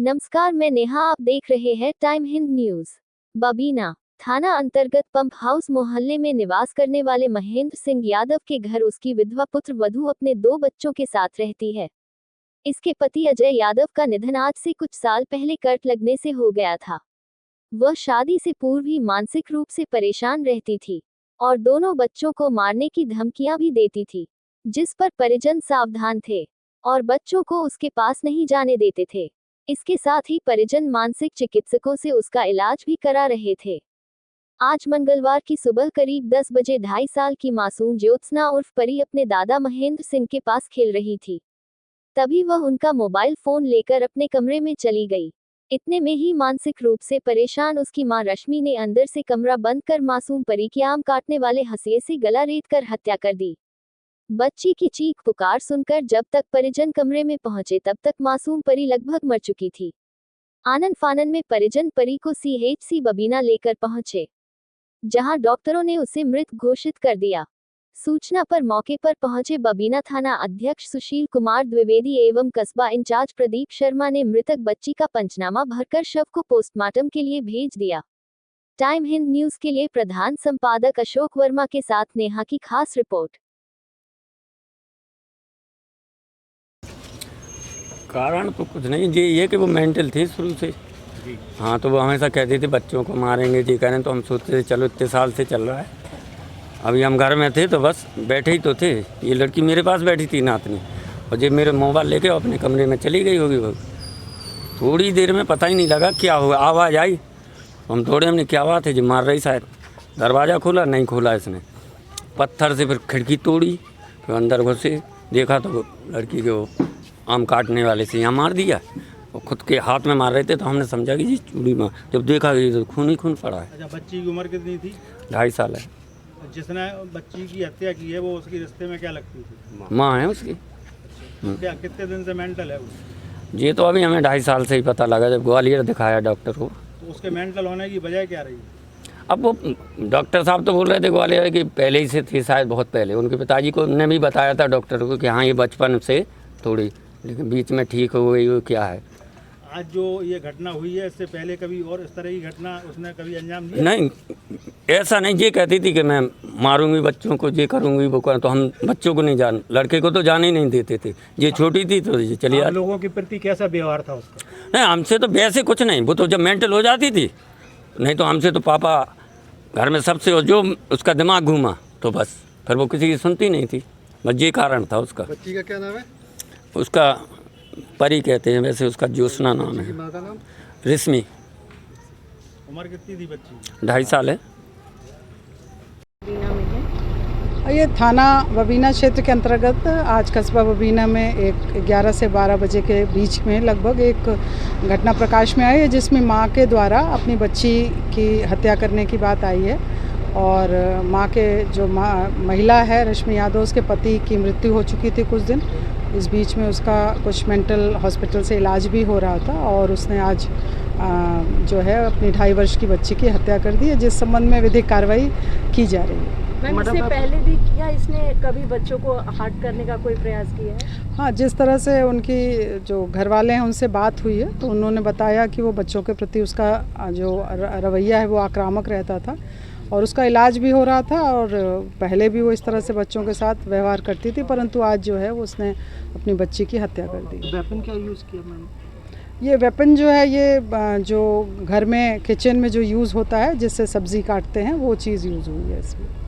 नमस्कार, मैं नेहा। आप देख रहे हैं टाइम हिंद न्यूज। बबीना थाना अंतर्गत पंप हाउस मोहल्ले में निवास करने वाले महेंद्र सिंह यादव के घर उसकी विधवा पुत्र वधू अपने 2 बच्चों के साथ रहती है। इसके पति अजय यादव का निधन आज से कुछ साल पहले कर्क लगने से हो गया था। वह शादी से पूर्व ही मानसिक रूप से परेशान रहती थी और दोनों बच्चों को मारने की धमकियां भी देती थी, जिस पर परिजन सावधान थे और बच्चों को उसके पास नहीं जाने देते थे। इसके साथ ही परिजन मानसिक चिकित्सकों से उसका इलाज भी करा रहे थे। आज मंगलवार की सुबह करीब 10 बजे 2.5 साल की मासूम ज्योत्सना उर्फ परी अपने दादा महेंद्र सिंह के पास खेल रही थी। तभी वह उनका मोबाइल फोन लेकर अपने कमरे में चली गई। इतने में ही मानसिक रूप से परेशान उसकी मां रश्मि ने अंदर से कमरा बंद कर मासूम परी की आम काटने वाले हंसिए से गला रेतकर हत्या कर दी। बच्ची की चीख पुकार सुनकर जब तक परिजन कमरे में पहुंचे तब तक मासूम परी लगभग मर चुकी थी। आनन फानन में परिजन परी को CHC बबीना लेकर पहुंचे, जहां डॉक्टरों ने उसे मृत घोषित कर दिया। सूचना पर मौके पर पहुंचे बबीना थाना अध्यक्ष सुशील कुमार द्विवेदी एवं कस्बा इंचार्ज प्रदीप शर्मा ने मृतक बच्ची का पंचनामा भरकर शव को पोस्टमार्टम के लिए भेज दिया। टाइम हिंद न्यूज के लिए प्रधान संपादक अशोक वर्मा के साथ नेहा की खास रिपोर्ट। कारण तो कुछ नहीं, ये कि वो मेंटल थी शुरू से। हाँ, तो वो हमेशा कहती थी बच्चों को मारेंगे जी करें, तो हम सोचते थे चलो इतने साल से चल रहा है। अभी हम घर में थे तो बस बैठे ही तो थे। ये लड़की मेरे पास बैठी थी नातनी, और जब मेरे मोबाइल लेके अपने कमरे में चली गई होगी। वो थोड़ी देर में पता ही नहीं लगा क्या हुआ, आवाज़ आई, हम दौड़े, हमने क्या बात है जी मार रही शायद। दरवाज़ा खोला, नहीं खोला इसने, पत्थर से फिर खिड़की तोड़ी, फिर अंदर घुसे, देखा तो लड़की को आम काटने वाले से यहाँ मार दिया। और खुद के हाथ में मार रहे थे, तो हमने समझा कि जी चूड़ी मार। जब देखा कि तो खून ही खून पड़ा है। अच्छा, बच्ची की उम्र कितनी थी? 2.5 साल है। जिसने बच्ची की हत्या की है वो उसके रिश्ते में क्या लगती थी? माँ है उसकी। क्या कितने दिन से मेंटल है वो? ये तो अभी हमें 2.5 साल से ही पता लगा, जब ग्वालियर दिखाया डॉक्टर को। तो उसके मेंटल होने की वजह क्या रही? अब वो डॉक्टर साहब तो बोल रहे थे ग्वालियर कि पहले ही से थी, शायद बहुत पहले। उनके पिताजी को ने भी बताया था डॉक्टर को कि हाँ ये बचपन से थोड़ी, लेकिन बीच में ठीक हो गई। वो क्या है, आज जो ये घटना हुई है, इससे पहले कभी और इस तरह की घटना उसने कभी अंजाम दिया? नहीं, ऐसा नहीं। ये कहती थी कि मैं मारूंगी बच्चों को, ये करूंगी वो करूँ, तो हम बच्चों को नहीं जान, लड़के को तो जाने ही नहीं देते थे। ये छोटी थी तो ये चली आती। लोगों के प्रति कैसा व्यवहार था उसका? नहीं, हमसे तो वैसे कुछ नहीं, वो तो जब मेंटल हो जाती थी, नहीं तो हमसे तो पापा घर में सबसे, जो उसका दिमाग घूमा तो बस फिर वो किसी की सुनती नहीं थी। बस ये कारण था उसका। बच्ची का क्या नाम है? उसका परी कहते हैं, वैसे उसका ज्योत्सना नाम है। माँ का नाम? रश्मि। उम्र कितनी थी बच्ची? 2.5 साल है। ये थाना बबीना क्षेत्र के अंतर्गत आज कस्बा बबीना में एक 11 से 12 बजे के बीच में लगभग एक घटना प्रकाश में आई है, जिसमें मां के द्वारा अपनी बच्ची की हत्या करने की बात आई है। और मां के जो महिला है रश्मि यादव, उसके पति की मृत्यु हो चुकी थी कुछ दिन। इस बीच में उसका कुछ मेंटल हॉस्पिटल से इलाज भी हो रहा था, और उसने आज जो है अपनी 2.5 वर्ष की बच्ची की हत्या कर दी है, जिस संबंध में विधिक कार्रवाई की जा रही है। मैम, इससे पहले भी क्या इसने कभी बच्चों को हर्ट करने का कोई प्रयास किया है? हाँ, जिस तरह से उनकी जो घर वाले हैं उनसे बात हुई है, तो उन्होंने बताया कि वो बच्चों के प्रति उसका जो रवैया है वो आक्रामक रहता था, और उसका इलाज भी हो रहा था। और पहले भी वो इस तरह से बच्चों के साथ व्यवहार करती थी, परंतु आज जो है वो उसने अपनी बच्ची की हत्या कर दी। वेपन क्या यूज़ किया मैम? ये वेपन जो है, ये जो घर में किचन में जो यूज़ होता है जिससे सब्ज़ी काटते हैं, वो चीज़ यूज़ हुई है इसमें।